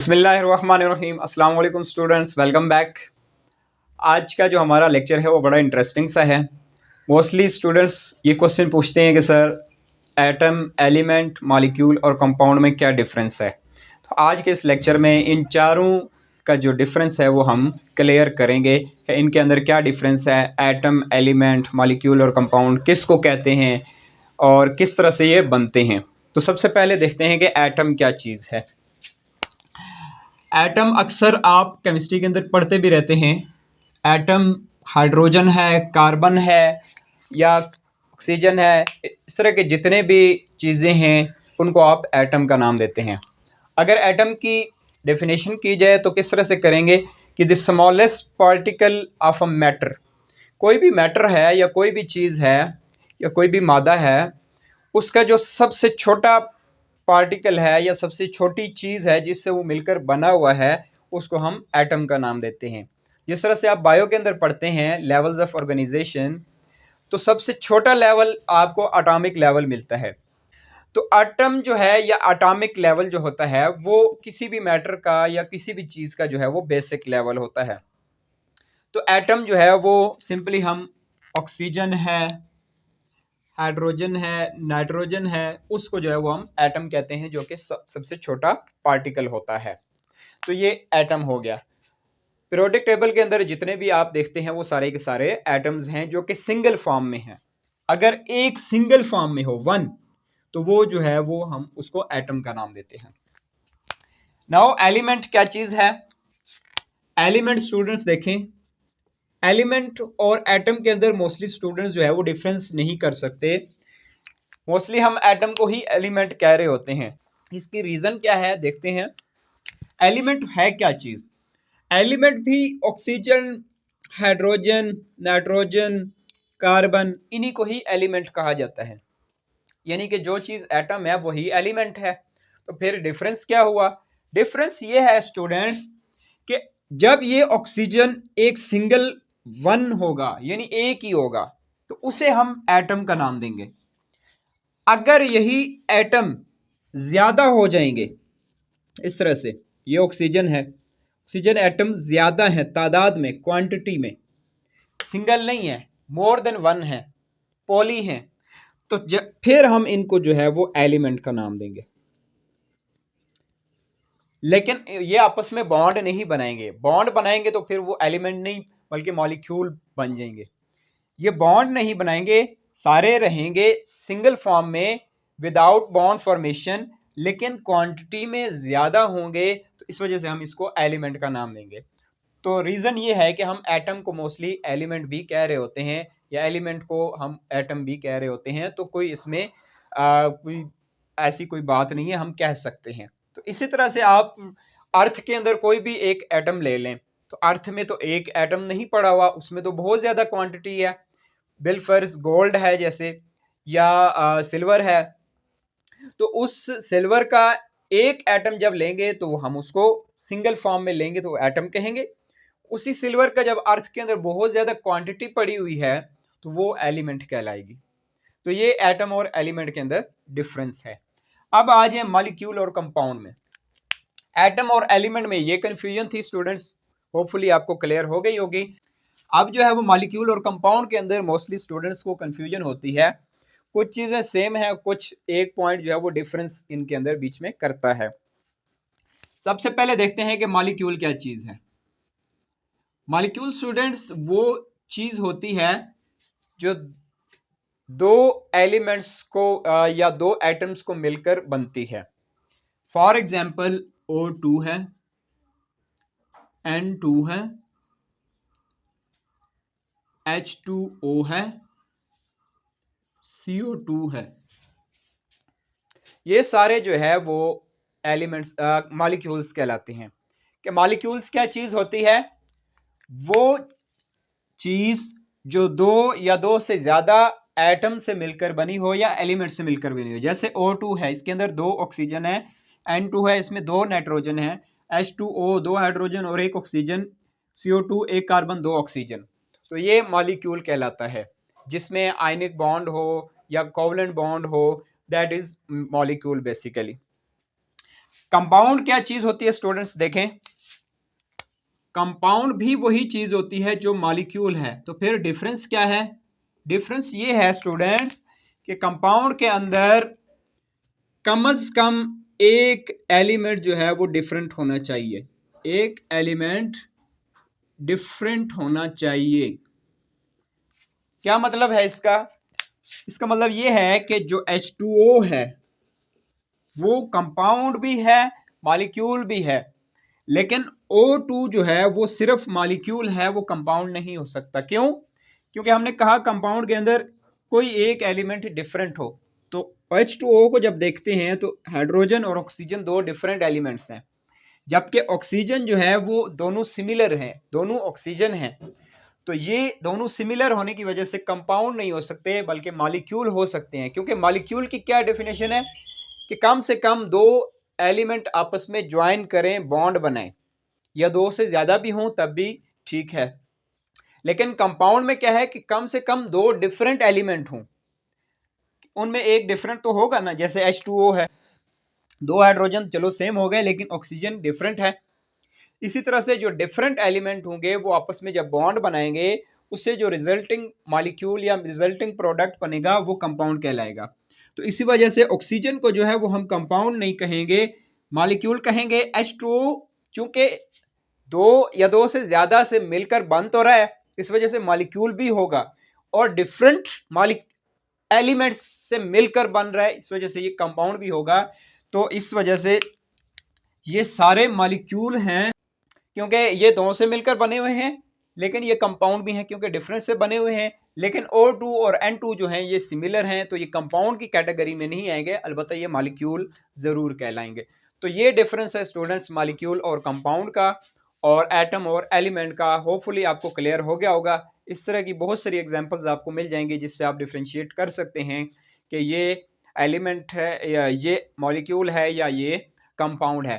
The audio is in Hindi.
बिस्मिल्लाहिर्रहमानिर्रहीम। अस्सलाम वालेकुम स्टूडेंट्स, वेलकम बैक। आज का जो हमारा लेक्चर है वो बड़ा इंटरेस्टिंग सा है। मोस्टली स्टूडेंट्स ये क्वेश्चन पूछते हैं कि सर एटम, एलिमेंट, मॉलिक्यूल और कंपाउंड में क्या डिफरेंस है। तो आज के इस लेक्चर में इन चारों का जो डिफरेंस है वो हम क्लियर करेंगे कि इनके अंदर क्या डिफरेंस है। एटम, एलिमेंट, मॉलिक्यूल और कंपाउंड किसको कहते हैं और किस तरह से ये बनते हैं। तो सबसे पहले देखते हैं कि एटम क्या चीज़ है। एटम अक्सर आप केमिस्ट्री के अंदर पढ़ते भी रहते हैं। एटम हाइड्रोजन है, कार्बन है या ऑक्सीजन है, इस तरह के जितने भी चीज़ें हैं उनको आप एटम का नाम देते हैं। अगर एटम की डेफिनेशन की जाए तो किस तरह से करेंगे कि the smallest particle of a matter. कोई भी मैटर है या कोई भी चीज़ है या कोई भी मादा है, उसका जो सबसे छोटा पार्टिकल है या सबसे छोटी चीज़ है जिससे वो मिलकर बना हुआ है, उसको हम एटम का नाम देते हैं। जिस तरह से आप बायो के अंदर पढ़ते हैं लेवल्स ऑफ ऑर्गेनाइजेशन, तो सबसे छोटा लेवल आपको एटॉमिक लेवल मिलता है। तो एटम जो है या एटॉमिक लेवल जो होता है वो किसी भी मैटर का या किसी भी चीज़ का जो है वो बेसिक लेवल होता है। तो एटम जो है वो सिंपली हम ऑक्सीजन है, हाइड्रोजन है, नाइट्रोजन है, उसको जो है वो हम एटम कहते हैं, जो कि सबसे छोटा पार्टिकल होता है। तो ये एटम हो गया। पीरियोडिक टेबल के अंदर जितने भी आप देखते हैं वो सारे के सारे एटम्स हैं जो कि सिंगल फॉर्म में हैं। अगर एक सिंगल फॉर्म में हो वन, तो वो जो है वो हम उसको एटम का नाम देते हैं। नाउ एलिमेंट क्या चीज़ है। एलिमेंट स्टूडेंट्स देखें, एलिमेंट और एटम के अंदर मोस्टली स्टूडेंट्स जो है वो डिफरेंस नहीं कर सकते। मोस्टली हम एटम को ही एलिमेंट कह रहे होते हैं। इसकी रीज़न क्या है देखते हैं। एलिमेंट है क्या चीज़। एलिमेंट भी ऑक्सीजन, हाइड्रोजन, नाइट्रोजन, कार्बन, इन्हीं को ही एलिमेंट कहा जाता है। यानी कि जो चीज़ एटम है वही एलिमेंट है। तो फिर डिफरेंस क्या हुआ। डिफरेंस ये है स्टूडेंट्स कि जब ये ऑक्सीजन एक सिंगल वन होगा यानी एक ही होगा तो उसे हम एटम का नाम देंगे। अगर यही एटम ज़्यादा हो जाएंगे, इस तरह से ये ऑक्सीजन है, ऑक्सीजन एटम ज़्यादा है तादाद में, क्वांटिटी में, सिंगल नहीं है, मोर देन वन है, पॉली हैं, तो फिर हम इनको जो है वो एलिमेंट का नाम देंगे। लेकिन ये आपस में बॉन्ड नहीं बनाएंगे। बॉन्ड बनाएंगे तो फिर वो एलिमेंट नहीं बल्कि मॉलिक्यूल बन जाएंगे। ये बॉन्ड नहीं बनाएंगे, सारे रहेंगे सिंगल फॉर्म में विदाउट बॉन्ड फॉर्मेशन, लेकिन क्वांटिटी में ज़्यादा होंगे, तो इस वजह से हम इसको एलिमेंट का नाम देंगे। तो रीज़न ये है कि हम एटम को मोस्टली एलिमेंट भी कह रहे होते हैं या एलिमेंट को हम एटम भी कह रहे होते हैं। तो कोई इसमें कोई ऐसी कोई बात नहीं है, हम कह सकते हैं। तो इसी तरह से आप अर्थ के अंदर कोई भी एक एटम ले लें, तो अर्थ में तो एक एटम नहीं पड़ा हुआ, उसमें तो बहुत ज़्यादा क्वांटिटी है। बिलफर्स गोल्ड है जैसे, या सिल्वर है, तो उस सिल्वर का एक एटम जब लेंगे तो हम उसको सिंगल फॉर्म में लेंगे तो एटम कहेंगे। उसी सिल्वर का जब अर्थ के अंदर बहुत ज़्यादा क्वांटिटी पड़ी हुई है तो वो एलिमेंट कहलाएगी। तो ये एटम और एलिमेंट के अंदर डिफरेंस है। अब आ जाए मॉलिक्यूल और कंपाउंड में। एटम और एलिमेंट में ये कंफ्यूजन थी स्टूडेंट्स, होपफुली आपको क्लियर हो गई होगी। अब जो है वो मॉलिक्यूल और कंपाउंड के अंदर मोस्टली स्टूडेंट्स को कंफ्यूजन होती है। कुछ चीज़ें सेम है, कुछ एक पॉइंट जो है वो डिफरेंस इनके अंदर बीच में करता है। सबसे पहले देखते हैं कि मॉलिक्यूल क्या चीज़ है। मॉलिक्यूल स्टूडेंट्स वो चीज़ होती है जो दो एलिमेंट्स को या दो एटम्स को मिलकर बनती है। फॉर एग्जाम्पल O2 है, N2 है, H2O है, CO2 है। ये सारे जो है वो एलिमेंट्स मॉलिक्यूल्स कहलाते हैं। कि मॉलिक्यूल्स क्या चीज़ होती है। वो चीज़ जो दो या दो से ज़्यादा एटम से मिलकर बनी हो या एलिमेंट से मिलकर बनी हो। जैसे O2 है, इसके अंदर दो ऑक्सीजन है, N2 है, इसमें दो नाइट्रोजन है, H2O दो हाइड्रोजन और एक ऑक्सीजन, CO2 एक कार्बन दो ऑक्सीजन। तो ये मॉलिक्यूल कहलाता है, जिसमें आयनिक बॉन्ड हो या कोवलेंट बॉन्ड हो, that is molecule basically. Compound क्या चीज होती है स्टूडेंट्स, देखें कंपाउंड भी वही चीज होती है जो मॉलिक्यूल है। तो फिर डिफरेंस क्या है? डिफरेंस ये है स्टूडेंट्स कि कंपाउंड के अंदर कम से कम एक एलिमेंट जो है वो डिफरेंट होना चाहिए, एक एलिमेंट डिफरेंट होना चाहिए। क्या मतलब है इसका? इसका मतलब ये है कि जो H2O है वो कंपाउंड भी है, मॉलिक्यूल भी है, लेकिन O2 जो है वो सिर्फ मॉलिक्यूल है, वो कंपाउंड नहीं हो सकता। क्यों? क्योंकि हमने कहा कंपाउंड के अंदर कोई एक एलिमेंट डिफरेंट हो। तो H2O को जब देखते हैं तो हाइड्रोजन और ऑक्सीजन दो डिफरेंट एलिमेंट्स हैं, जबकि ऑक्सीजन जो है वो दोनों सिमिलर हैं, दोनों ऑक्सीजन हैं। तो ये दोनों सिमिलर होने की वजह से कंपाउंड नहीं हो सकते बल्कि मॉलिक्यूल हो सकते हैं। क्योंकि मॉलिक्यूल की क्या डेफिनेशन है कि कम से कम दो एलिमेंट आपस में ज्वाइन करें, बॉन्ड बनाएं, या दो से ज्यादा भी हों तब भी ठीक है। लेकिन कंपाउंड में क्या है कि कम से कम दो डिफरेंट एलिमेंट हों, उनमें एक डिफरेंट तो होगा ना। जैसे H2O है, दो हाइड्रोजन चलो सेम हो गए लेकिन ऑक्सीजन डिफरेंट है। इसी तरह से जो डिफरेंट एलिमेंट होंगे वो आपस में जब बॉन्ड बनाएंगे, उससे जो रिजल्टिंग मॉलिक्यूल या रिजल्टिंग प्रोडक्ट बनेगा वो कंपाउंड कहलाएगा। तो इसी वजह से ऑक्सीजन को जो है वो हम कंपाउंड नहीं कहेंगे, मॉलिक्यूल कहेंगे। H2O चूंकि दो या दो से ज्यादा से मिलकर बन तो रहा है, इस वजह से मॉलिक्यूल भी होगा, और डिफरेंट एलिमेंट्स से मिलकर बन रहा है, इस वजह से ये कंपाउंड भी होगा। तो इस वजह से ये सारे मॉलिक्यूल हैं क्योंकि ये दोनों से मिलकर बने हुए हैं, लेकिन ये कंपाउंड भी हैं क्योंकि डिफरेंस से बने हुए हैं। लेकिन O2 और N2 जो हैं ये सिमिलर हैं, तो ये कंपाउंड की कैटेगरी में नहीं आएंगे, अलबत्ता ये मॉलिक्यूल जरूर कहलाएंगे। तो ये डिफरेंस है स्टूडेंट्स मॉलिक्यूल और कंपाउंड का, और एटम और एलिमेंट का। होपफुली आपको क्लियर हो गया होगा। इस तरह की बहुत सारी एग्जांपल्स आपको मिल जाएंगी जिससे आप डिफ्रेंशिएट कर सकते हैं कि ये एलिमेंट है या ये मॉलिक्यूल है या ये कंपाउंड है।